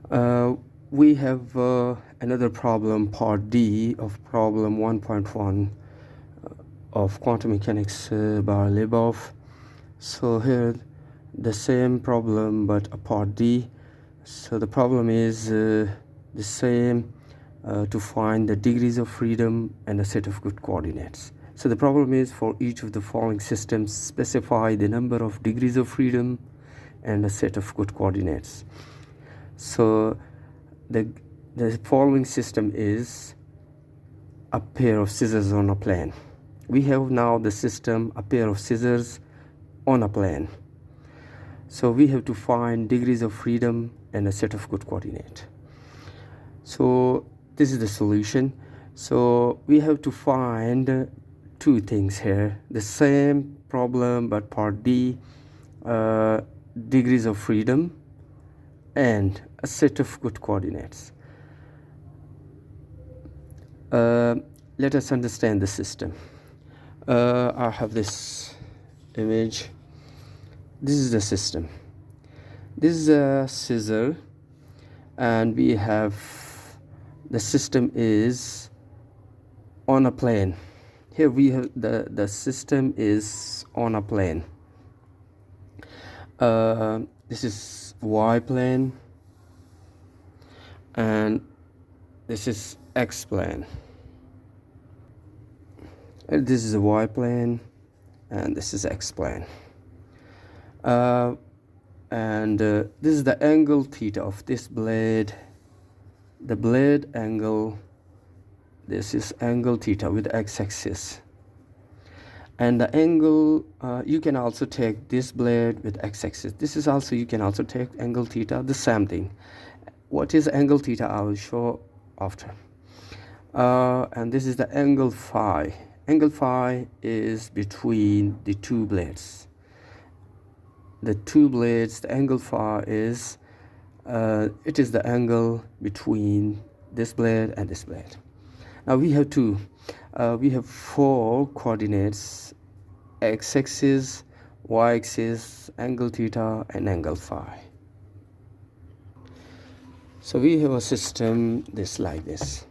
Uh, we have another problem, part D of problem 1.1 of quantum mechanics by L.Liboff. So here the same problem but a part D. So the problem is the same, to find the degrees of freedom and a set of good coordinates. So the problem is, for each of the following systems, specify the number of degrees of freedom and a set of good coordinates. So the following system is a pair of scissors on a plane. We have now the system, a pair of scissors on a plane. So we have to find degrees of freedom and a set of good coordinate. So this is the solution. So we have to find two things here, the same problem but part D, degrees of freedom and a set of good coordinates. Let us understand the system. I have this image. This is the system. This is a scissor, and we have the system is on a plane. Here we have the system is on a plane. This is y plane, and this is x plane. And this is a y plane, and this is x plane. This is the angle theta of this blade, the blade angle. This is angle theta with x-axis, and the angle, you can also take this blade with x-axis. This is also, you can also take angle theta, the same thing. What is angle theta, I will show after. And this is the angle phi. Angle phi is between the two blades. The two blades, the angle phi is, it is the angle between this blade and this blade. Now we have we have four coordinates: x-axis, y-axis, angle theta, and angle phi. So we have a system like this.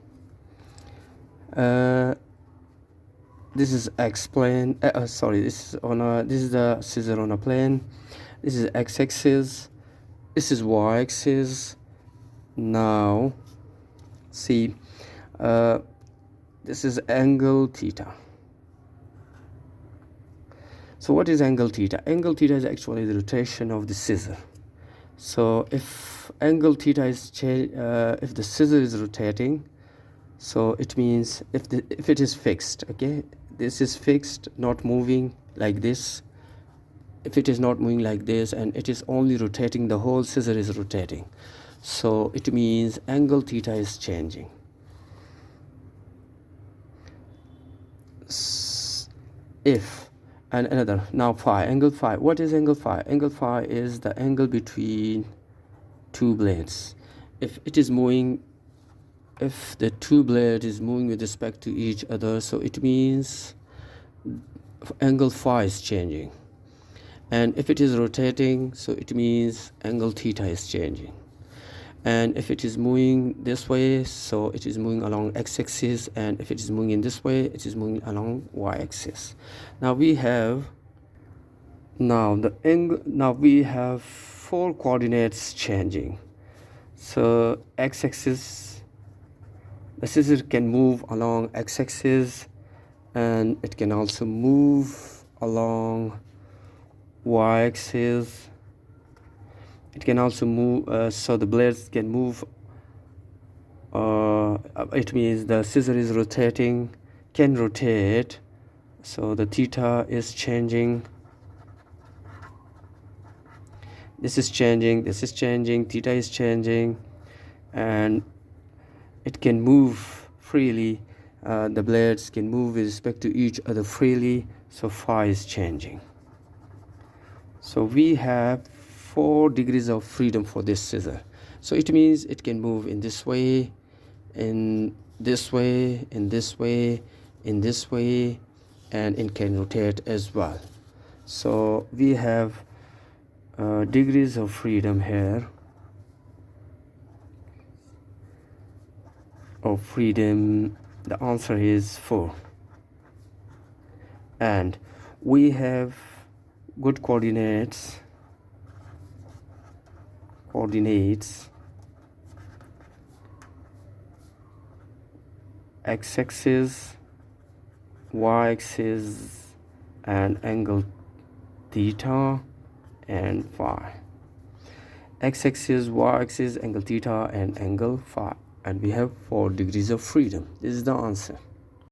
This is x plane. Sorry, this is the scissor on a plane. This is x-axis. This is y-axis. Now, see, this is angle theta. So what is angle theta? Angle theta is actually the rotation of the scissor. So if angle theta is if the scissor is rotating, so it means if it is fixed, okay, this is fixed, not moving like this. If it is not moving like this and it is only rotating, the whole scissor is rotating, so it means angle theta is changing. If, and another, now phi, angle phi. What is angle phi? Angle phi is the angle between two blades. If it is moving, if the two blades is moving with respect to each other, so it means angle phi is changing. And if it is rotating, so it means angle theta is changing. And if it is moving this way, so it is moving along x-axis, and if it is moving in this way, it is moving along y-axis. Now we have we have four coordinates changing. So x-axis, the scissor can move along x-axis, and it can also move along y-axis. It can also move, so the blades can move. It means the scissor is rotating, can rotate, so the theta is changing. This is changing, this is changing, theta is changing, and it can move freely. The blades can move with respect to each other freely, so phi is changing. So we have 4 degrees of freedom for this scissor. So it means it can move in this way, in this way, in this way, in this way, and it can rotate as well. So we have degrees of freedom here. of freedom, the answer is 4. And we have good coordinates x-axis, y-axis, and angle theta and phi. X-axis, y-axis, angle theta, and angle phi, and we have 4 degrees of freedom. This is the answer.